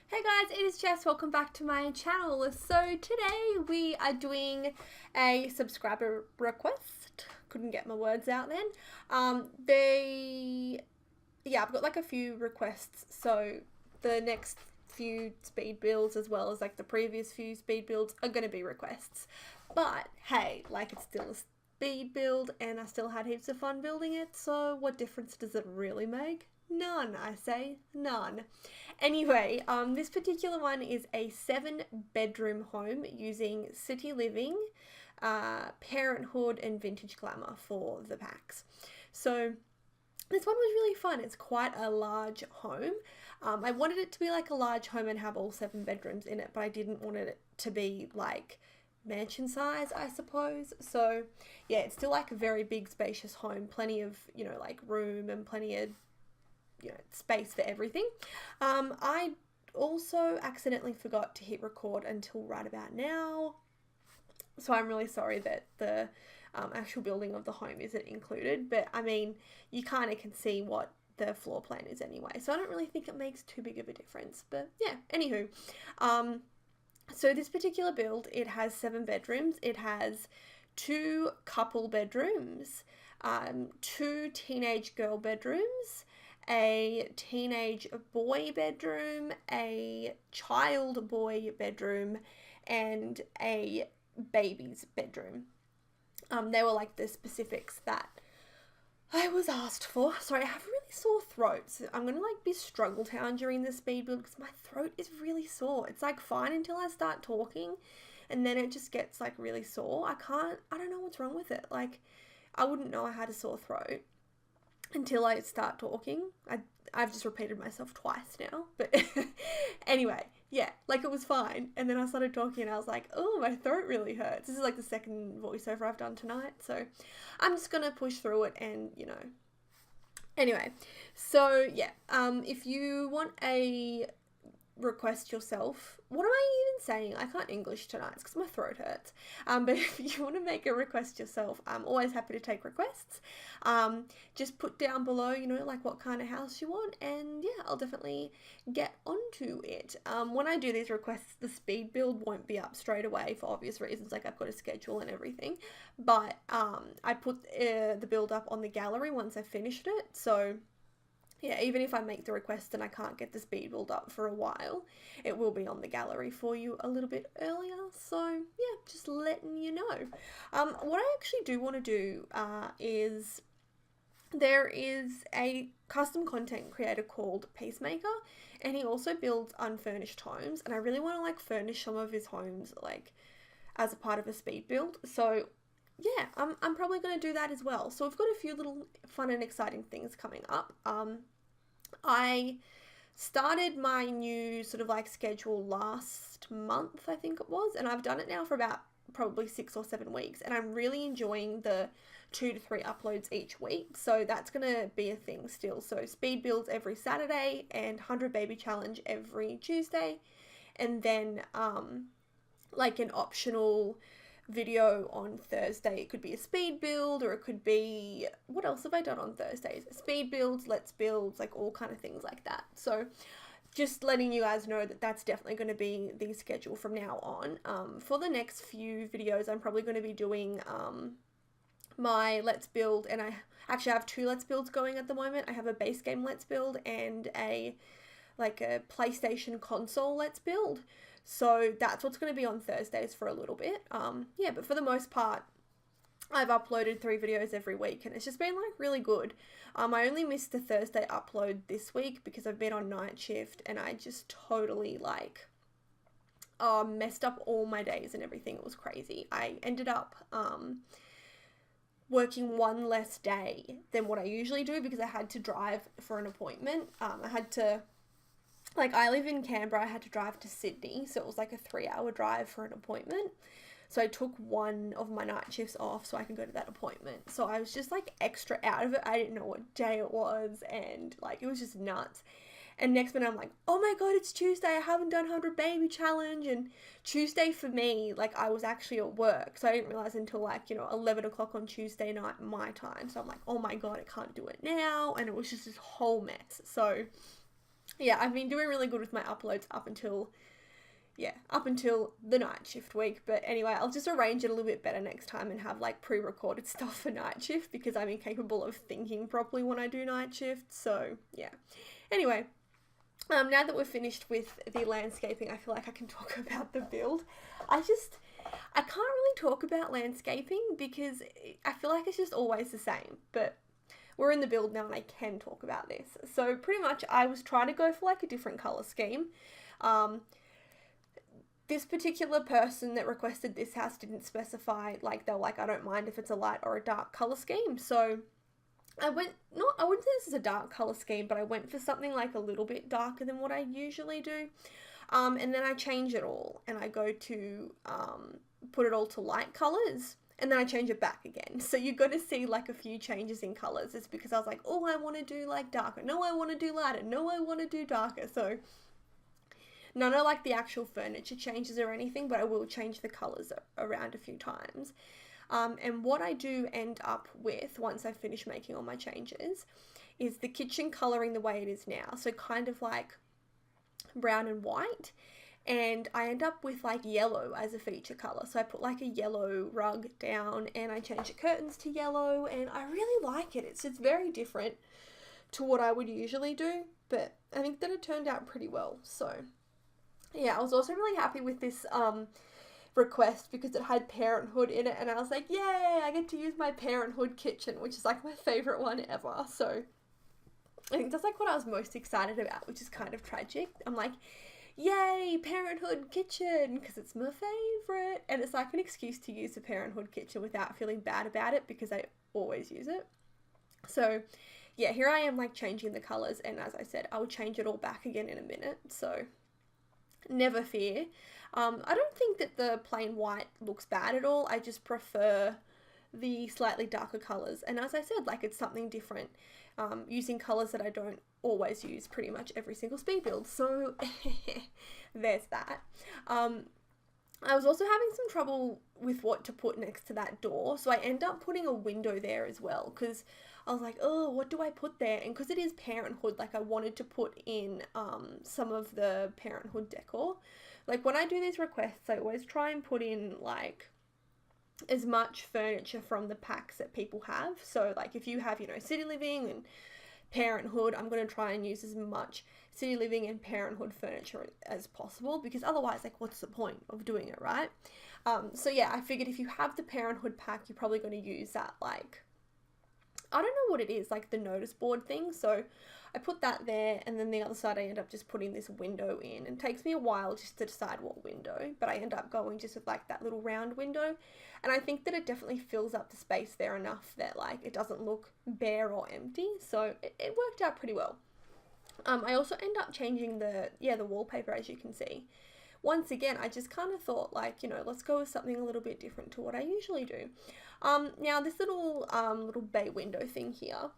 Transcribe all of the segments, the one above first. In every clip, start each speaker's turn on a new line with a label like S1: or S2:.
S1: Hey guys, it is Jess. Welcome back to my channel. So today we are doing a subscriber request. Couldn't get my words out then. I've got like a few requests. So the next few speed builds as well as like the previous few speed builds are going to be requests. But hey, like it's still a speed build and I still had heaps of fun building it. So what difference does it really make? None, I say, none. Anyway, this particular one is a 7-bedroom home using City Living, Parenthood, and Vintage Glamour for the packs. So this one was really fun. It's quite a large home. I wanted it to be like a large home and have all 7 bedrooms in it, but I didn't want it to be like mansion size, I suppose. So yeah, it's still like a very big spacious home, plenty of, like room and plenty of space for everything. I also accidentally forgot to hit record until right about now, so I'm really sorry that the actual building of the home isn't included, but I mean, you kind of can see what the floor plan is anyway, so I don't really think it makes too big of a difference. But yeah, anywho, so this particular build, it has 7 bedrooms. It has 2 couple bedrooms, 2 teenage girl bedrooms, a teenage boy bedroom, a child boy bedroom, and a baby's bedroom. They were like the specifics that I was asked for. Sorry, I have a really sore throat, so I'm gonna like be struggle town during the speed build because my throat is really sore. It's like fine until I start talking, and then it just gets like really sore. I don't know what's wrong with it. Like, I wouldn't know I had a sore throat until I start talking. I've just repeated myself twice now, but anyway, yeah, like it was fine. And then I started talking and I was like, oh, my throat really hurts. This is like the second voiceover I've done tonight, so I'm just gonna push through it and, Anyway, so yeah, if you want a request yourself. What am I even saying? I can't English tonight because my throat hurts. But if you want to make a request yourself, I'm always happy to take requests. Just put down below, like what kind of house you want, and yeah, I'll definitely get onto it. When I do these requests, the speed build won't be up straight away for obvious reasons, like I've got a schedule and everything. But I put the build up on the gallery once I finished it, so yeah, even if I make the request and I can't get the speed build up for a while, it will be on the gallery for you a little bit earlier. So yeah, just letting you know. What I actually do want to do is there is a custom content creator called Peacemaker, and he also builds unfurnished homes, and I really want to like furnish some of his homes like as a part of a speed build. So yeah, I'm probably going to do that as well. So we've got a few little fun and exciting things coming up. I started my new sort of like schedule last month, I think it was, and I've done it now for about probably 6 or 7 weeks, and I'm really enjoying the 2 to 3 uploads each week. So that's going to be a thing still. So speed builds every Saturday and 100 baby challenge every Tuesday, and then like an optional video on Thursday. It could be a speed build, or it could be, what else have I done on Thursdays? Speed builds, let's builds, like all kind of things like that. So just letting you guys know that that's definitely going to be the schedule from now on. For the next few videos, I'm probably going to be doing my let's build, and I actually have 2 let's builds going at the moment. I have a base game let's build and a PlayStation console let's build. So that's what's going to be on Thursdays for a little bit. Yeah, but for the most part, I've uploaded 3 videos every week, and it's just been like really good. I only missed the Thursday upload this week because I've been on night shift, and I just totally like messed up all my days and everything. It was crazy. I ended up working 1 less day than what I usually do because I had to drive for an appointment. I had to, like, I live in Canberra, I had to drive to Sydney, so it was like a 3-hour drive for an appointment. So I took 1 of my night shifts off so I could go to that appointment. So I was just like extra out of it. I didn't know what day it was, and like it was just nuts. And next minute I'm like, oh my god, it's Tuesday, I haven't done 100 baby challenge. And Tuesday for me, like I was actually at work, so I didn't realize until like, 11 o'clock on Tuesday night my time. So I'm like, oh my god, I can't do it now. And it was just this whole mess. So yeah, I've been doing really good with my uploads up until the night shift week. But anyway, I'll just arrange it a little bit better next time and have like pre-recorded stuff for night shift, because I'm incapable of thinking properly when I do night shift. So yeah. Anyway, now that we're finished with the landscaping, I feel like I can talk about the build. I can't really talk about landscaping because I feel like it's just always the same, but we're in the build now and I can talk about this. So pretty much I was trying to go for like a different colour scheme. This particular person that requested this house didn't specify, like, they were like, I don't mind if it's a light or a dark colour scheme. So I wouldn't say this is a dark colour scheme, but I went for something like a little bit darker than what I usually do. And then I change it all and I go to put it all to light colours, and then I change it back again. So you're going to see like a few changes in colours. It's because I was like, oh, I want to do like darker. No, I want to do lighter. No, I want to do darker. So none of like the actual furniture changes or anything, but I will change the colours around a few times. And what I do end up with once I finish making all my changes is the kitchen colouring the way it is now. So kind of like brown and white. And I end up with like yellow as a feature colour. So I put like a yellow rug down and I change the curtains to yellow, and I really like it. It's just very different to what I would usually do, but I think that it turned out pretty well. So yeah, I was also really happy with this request because it had Parenthood in it, and I was like, yay, I get to use my Parenthood kitchen, which is like my favourite one ever. So I think that's like what I was most excited about, which is kind of tragic. I'm like, yay, Parenthood kitchen, because it's my favourite, and it's like an excuse to use the Parenthood kitchen without feeling bad about it because I always use it. So yeah, here I am like changing the colours, and as I said, I'll change it all back again in a minute, so never fear. I don't think that the plain white looks bad at all. I just prefer the slightly darker colours, and as I said, like, it's something different, using colours that I don't always use pretty much every single speed build, so there's that. I was also having some trouble with what to put next to that door, so I end up putting a window there as well, because I was like, oh, what do I put there? And because it is Parenthood, like, I wanted to put in some of the Parenthood decor. Like, when I do these requests, I always try and put in, like, as much furniture from the packs that people have. So, like, if you have, you know, City Living and Parenthood, I'm going to try and use as much City Living and Parenthood furniture as possible, because otherwise, like, what's the point of doing it, right? So, yeah, I figured if you have the Parenthood pack, you're probably going to use that, like, I don't know what it is, like the notice board thing. So I put that there, and then the other side I end up just putting this window in. And it takes me a while just to decide what window, but I end up going just with like that little round window. And I think that it definitely fills up the space there enough that like it doesn't look bare or empty. So it worked out pretty well. I also end up changing the wallpaper, as you can see. Once again, I just kind of thought, like, you know, let's go with something a little bit different to what I usually do. Now this little bay window thing here,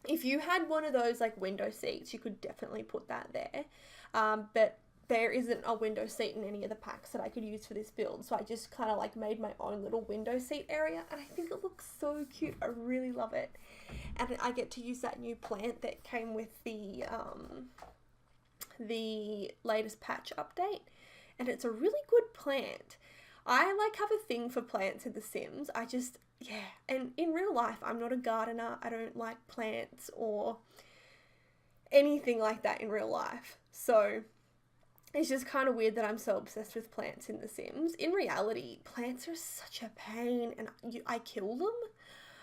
S1: if you had one of those like window seats, you could definitely put that there. But there isn't a window seat in any of the packs that I could use for this build, so I just kind of like made my own little window seat area, and I think it looks so cute. I really love it, and I get to use that new plant that came with the latest patch update, and it's a really good plant. I like have a thing for plants in The Sims. And in real life, I'm not a gardener. I don't like plants or anything like that in real life. So it's just kind of weird that I'm so obsessed with plants in The Sims. In reality, plants are such a pain, and I kill them.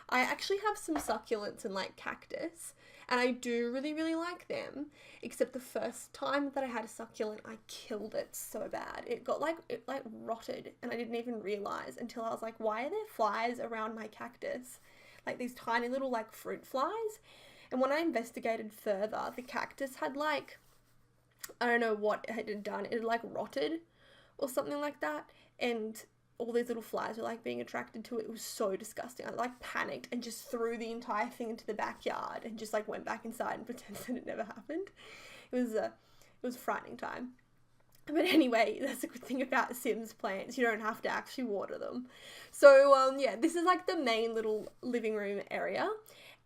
S1: I actually have some succulents and like cactus, and I do really, really like them, except the first time that I had a succulent, I killed it so bad. It rotted, and I didn't even realize until I was like, why are there flies around my cactus? Like these tiny little like fruit flies. And when I investigated further, the cactus had like, I don't know what it had done. It had like rotted or something like that, and all these little flies were like being attracted to it. It was so disgusting. I like panicked and just threw the entire thing into the backyard and just like went back inside and pretended that it never happened. It was a frightening time. But anyway, that's a good thing about Sims plants. You don't have to actually water them. So yeah, this is like the main little living room area.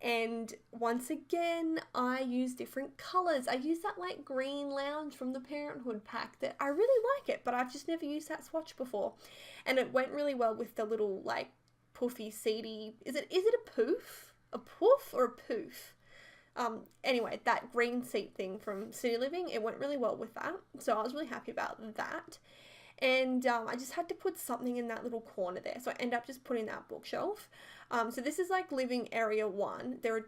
S1: And once again, I use different colours. I use that like green lounge from the Parenthood pack that I really like it, but I've just never used that swatch before. And it went really well with the little like poofy seedy, is it a poof? A poof or a poof? Anyway, that green seat thing from City Living, it went really well with that. So I was really happy about that. And I just had to put something in that little corner there. So I ended up just putting that bookshelf. So this is like living area 1. There are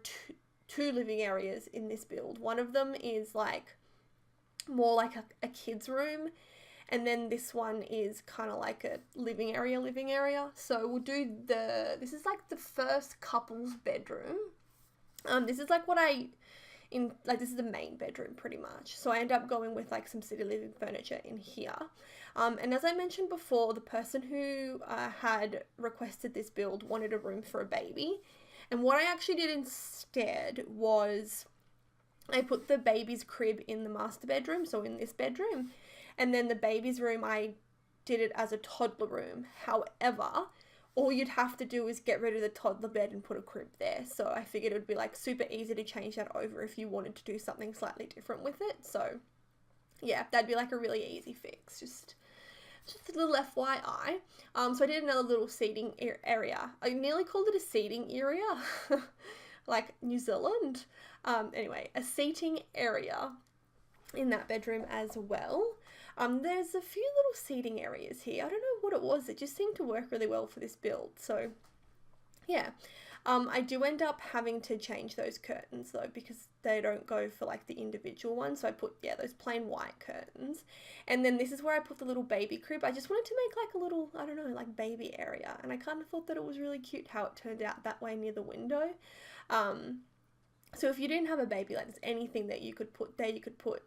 S1: two living areas in this build. One of them is like more like a kid's room. And then this one is kind of like a living area. So we'll do this is like the first couple's bedroom. This is like this is the main bedroom pretty much. So I end up going with like some City Living furniture in here. And as I mentioned before, the person who had requested this build wanted a room for a baby. And what I actually did instead was I put the baby's crib in the master bedroom, so in this bedroom. And then the baby's room, I did it as a toddler room. However, all you'd have to do is get rid of the toddler bed and put a crib there. So I figured it would be like super easy to change that over if you wanted to do something slightly different with it. So yeah, that'd be like a really easy fix. Just a little FYI. So I did another little seating area. I nearly called it a seating area, like New Zealand. Anyway, a seating area in that bedroom as well. There's a few little seating areas here. I don't know what it was. It just seemed to work really well for this build. So yeah, I do end up having to change those curtains though, because they don't go for like the individual ones. So I put, yeah, those plain white curtains. And then this is where I put the little baby crib. I just wanted to make like a little, I don't know, like baby area. And I kind of thought that it was really cute how it turned out that way near the window. So if you didn't have a baby, like there's anything that you could put there. You could put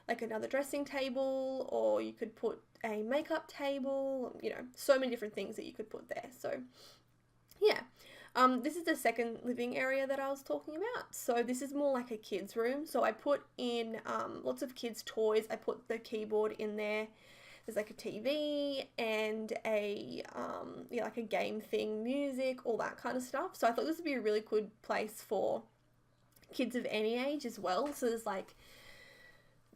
S1: like another dressing table, or you could put a makeup table, you know, so many different things that you could put there. So yeah, this is the second living area that I was talking about. So this is more like a kid's room. So I put in lots of kids' toys. I put the keyboard in there. There's like a TV and a yeah, like a game thing, music, all that kind of stuff. So I thought this would be a really good place for kids of any age as well. So there's like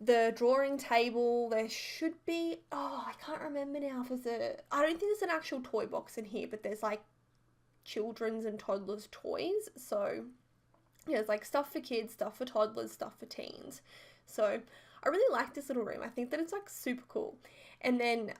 S1: the drawing table. There should be, oh, I can't remember now if there's I don't think there's an actual toy box in here, but there's like children's and toddlers toys. So yeah, it's like stuff for kids, stuff for toddlers, stuff for teens. So I really like this little room. I think that it's like super cool. And then,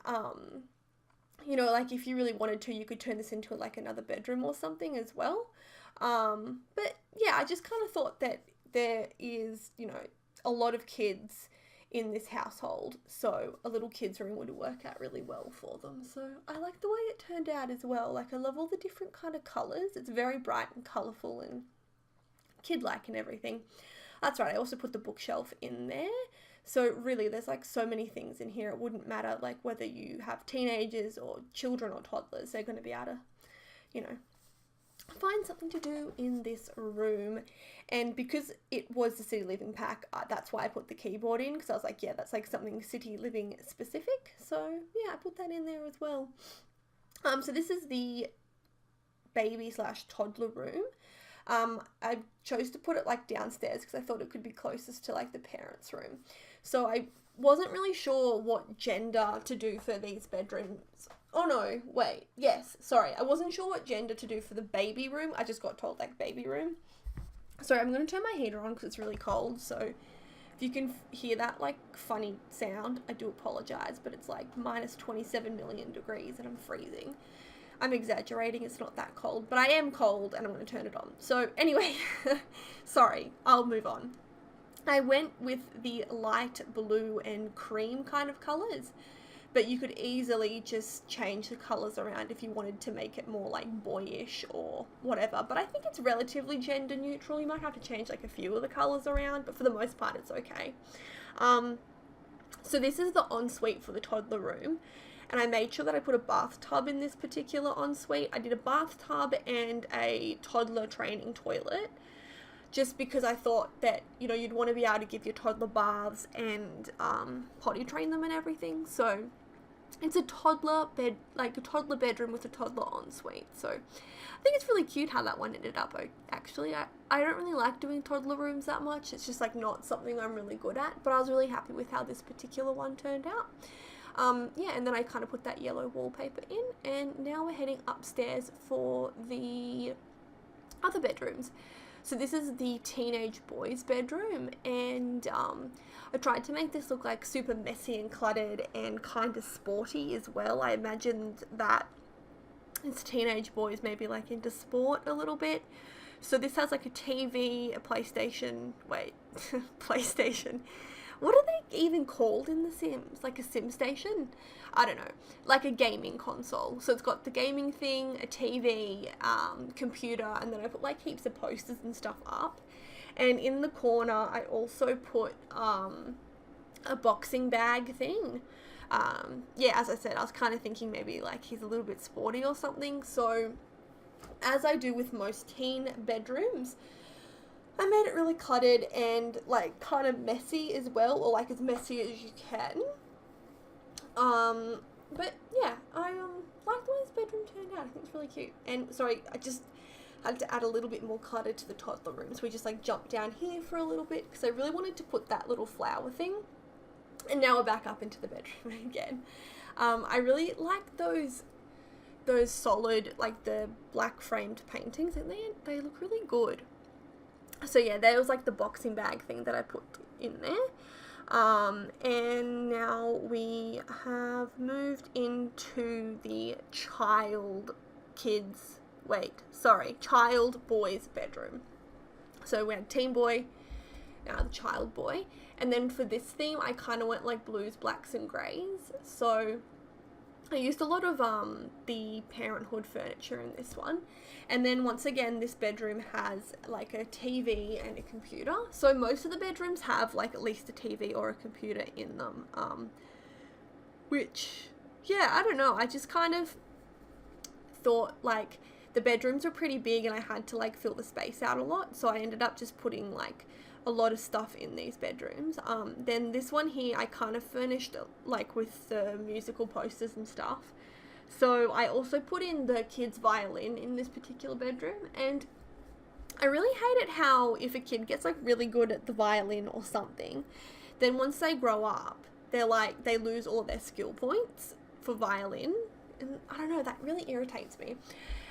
S1: you know, like if you really wanted to, you could turn this into like another bedroom or something as well. But yeah, I just kind of thought that there is, you know, a lot of kids in this household. So a little kids room would work out really well for them. So I like the way it turned out as well. Like I love all the different kind of colours. It's very bright and colourful and kid-like and everything. That's right. I also put the bookshelf in there. So really, there's like so many things in here. It wouldn't matter like whether you have teenagers or children or toddlers. They're going to be able to, you know, find something to do in this room. And because it was the City Living pack, that's why I put the keyboard in, because I was like, yeah, that's like something City Living specific. So yeah, I put that in there as well. So this is the baby / toddler room. I chose to put it like downstairs because I thought it could be closest to like the parents' room. So I wasn't really sure what gender to do for these bedrooms. Oh no, wait, yes, sorry. I wasn't sure what gender to do for the baby room. I just got told like baby room. Sorry, I'm going to turn my heater on because it's really cold. So if you can hear that like funny sound, I do apologize, but it's like minus 27 million degrees and I'm freezing. I'm exaggerating, it's not that cold, but I am cold and I'm going to turn it on. So anyway, sorry, I'll move on. I went with the light blue and cream kind of colours, but you could easily just change the colours around if you wanted to make it more like boyish or whatever. But I think it's relatively gender neutral. You might have to change like a few of the colours around, but for the most part it's okay. So this is the ensuite for the toddler room. And I made sure that I put a bathtub in this particular ensuite. I did a bathtub and a toddler training toilet, just because I thought that, you know, you'd want to be able to give your toddler baths and potty train them and everything. So It's a toddler bed, like a toddler bedroom with a toddler ensuite. So I think it's really cute how that one ended up. Actually, I don't really like doing toddler rooms that much. It's just like not something I'm really good at, but I was really happy with how this particular one turned out. Yeah, and then I kind of put that yellow wallpaper in, and now we're heading upstairs for the other bedrooms. So this is the teenage boys bedroom, and I tried to make this look like super messy and cluttered and kind of sporty as well. I imagined that it's teenage boys maybe like into sport a little bit. So this has like a TV, a PlayStation, PlayStation. What are they even called in The Sims? Like a sim station? I don't know. Like a gaming console. So it's got the gaming thing, a TV, computer, and then I put like heaps of posters and stuff up. And in the corner, I also put a boxing bag thing. Yeah, as I said, I was kind of thinking maybe like he's a little bit sporty or something. So as I do with most teen bedrooms, I made it really cluttered and like kind of messy as well, or like as messy as you can. But yeah, I like the way this bedroom turned out. I think it's really cute. And sorry, I just had to add a little bit more clutter to the toddler room, so we just like jumped down here for a little bit because I really wanted to put that little flower thing. And now we're back up into the bedroom again. I really like those solid, like the black framed paintings, and they look really good. So yeah, there was like the boxing bag thing that I put in there. And now we have moved into the child boy's bedroom. So we had teen boy, now the child boy. And then for this theme, I kind of went like blues, blacks, and greys. So I used a lot of the Parenthood furniture in this one. And then once again, this bedroom has like a TV and a computer. So most of the bedrooms have like at least a TV or a computer in them. Which, yeah, I don't know. I just kind of thought like the bedrooms were pretty big and I had to like fill the space out a lot. So I ended up just putting like a lot of stuff in these bedrooms. Then this one here, I kind of furnished like with the musical posters and stuff. So I also put in the kids' violin in this particular bedroom, and I really hated how if a kid gets like really good at the violin or something, then once they grow up, they lose all of their skill points for violin, and I don't know, that really irritates me.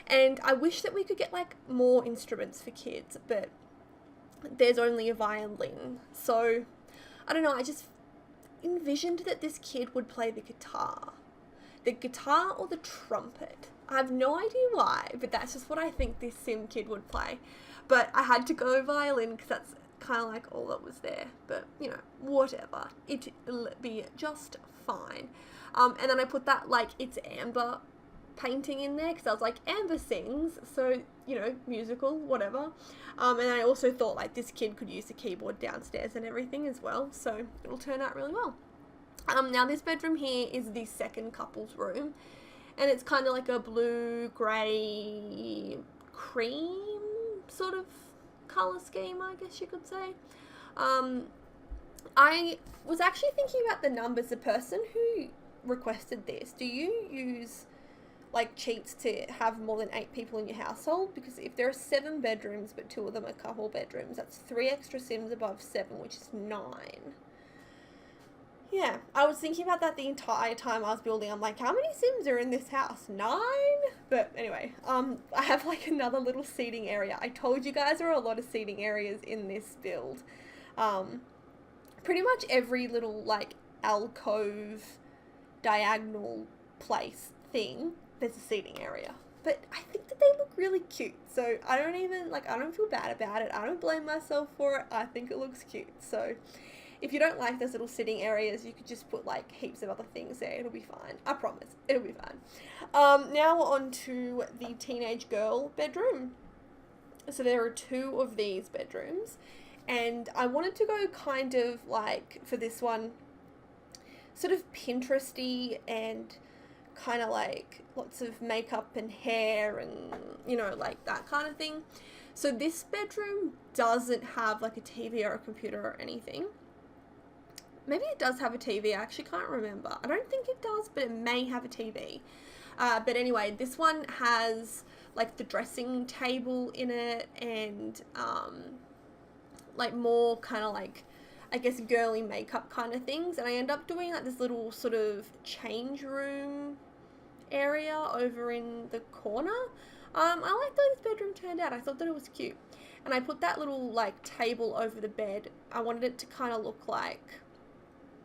S1: And I wish that we could get like more instruments for kids, but there's only a violin. So I don't know, I just envisioned that this kid would play the guitar or the trumpet. I have no idea why, but that's just what I think this sim kid would play. But I had to go violin because that's kind of like all that was there. But, you know, whatever. It'll be just fine. And then I put that, like, it's Amber painting in there because I was like, Amber sings, so, you know, musical, whatever. And I also thought, like, this kid could use the keyboard downstairs and everything as well, so it'll turn out really well. Now this bedroom here is the second couple's room, and it's kind of like a blue, grey, cream sort of colour scheme, I guess you could say. I was actually thinking about the numbers. The person who requested this, do you use like cheats to have more than 8 people in your household? Because if there are 7 bedrooms but 2 of them are couple bedrooms, that's 3 extra Sims above 7, which is 9. Yeah, I was thinking about that the entire time I was building. I'm like, how many Sims are in this house? 9? But anyway, I have like another little seating area. I told you guys there are a lot of seating areas in this build. Pretty much every little like alcove, diagonal place thing, there's a seating area. But I think that they look really cute. So I don't feel bad about it. I don't blame myself for it. I think it looks cute. So if you don't like those little sitting areas, you could just put like heaps of other things there. It'll be fine. I promise. It'll be fine. Now we're on to the teenage girl bedroom. So there are 2 of these bedrooms. And I wanted to go kind of like, for this one, sort of Pinteresty and kind of like lots of makeup and hair and, you know, like that kind of thing. So this bedroom doesn't have like a TV or a computer or anything. maybe it does have a TV. I actually can't remember. I don't think it does, but it may have a TV. But anyway, this one has like the dressing table in it, and like more kind of like, I guess, girly makeup kind of things. And I end up doing like this little sort of change room area over in the corner. I like how this bedroom turned out. I thought that it was cute. And I put that little like table over the bed. I wanted it to kind of look like,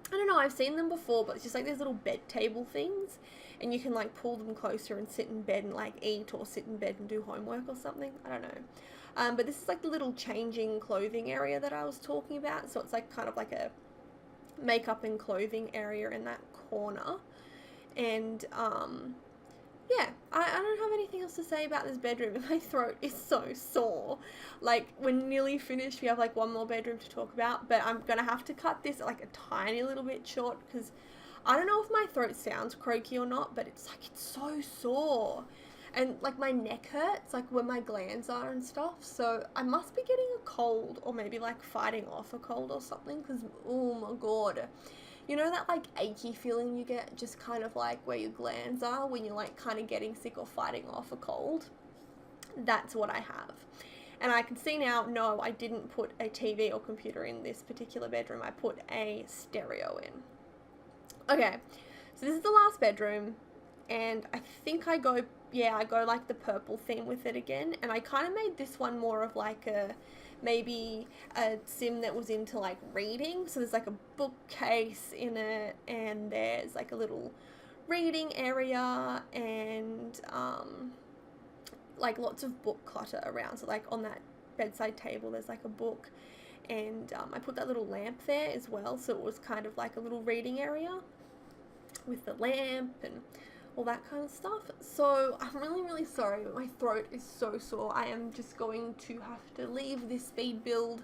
S1: I don't know, I've seen them before, but it's just like these little bed table things, and you can like pull them closer and sit in bed and like eat, or sit in bed and do homework or something. I don't know. But this is like the little changing clothing area that I was talking about. So it's like kind of like a makeup and clothing area in that corner. And yeah, I don't have anything else to say about this bedroom. My throat is so sore. Like, we're nearly finished. We have like one more bedroom to talk about, but I'm gonna have to cut this like a tiny little bit short, because I don't know if my throat sounds croaky or not, but it's like, it's so sore. And like my neck hurts, like where my glands are and stuff. So I must be getting a cold, or maybe like fighting off a cold or something, because oh my god. You know that like achy feeling you get just kind of like where your glands are when you're like kind of getting sick or fighting off a cold? That's what I have. And I can see now, no, I didn't put a TV or computer in this particular bedroom. I put a stereo in. Okay, so this is the last bedroom, and I think I go like the purple theme with it again. And I kind of made this one more of like maybe a sim that was into like reading. So there's like a bookcase in it, and there's like a little reading area, and like lots of book clutter around. So like on that bedside table there's like a book, and I put that little lamp there as well, so it was kind of like a little reading area with the lamp and all that kind of stuff. So I'm really sorry, but my throat is so sore. I am just going to have to leave this speed build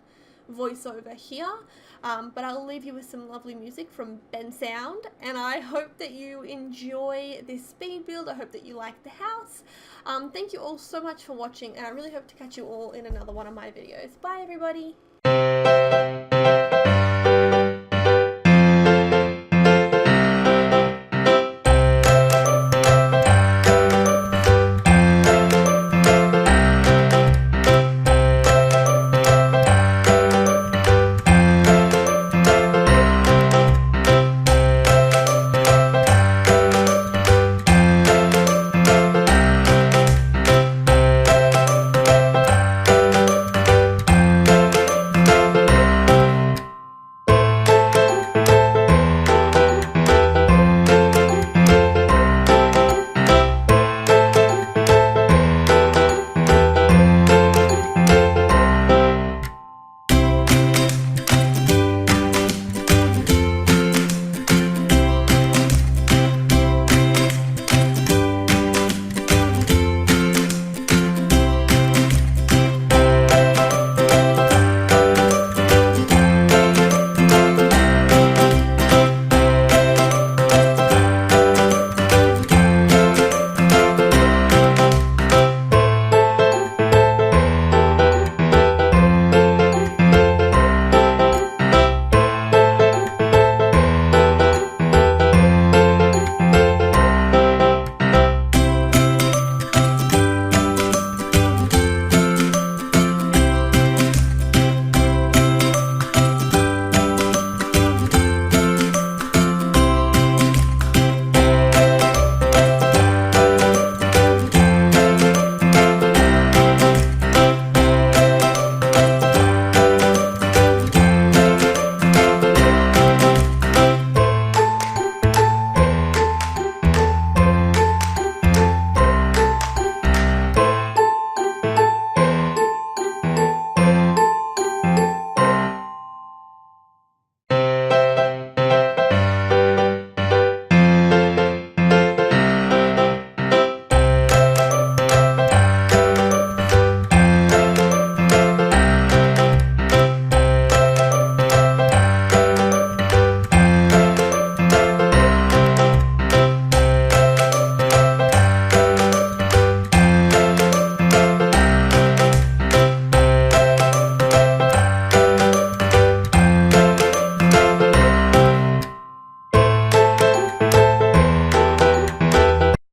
S1: voiceover here, but I'll leave you with some lovely music from Ben Sound, and I hope that you enjoy this speed build. I hope that you like the house. Thank you all so much for watching, and I really hope to catch you all in another one of my videos. Bye everybody!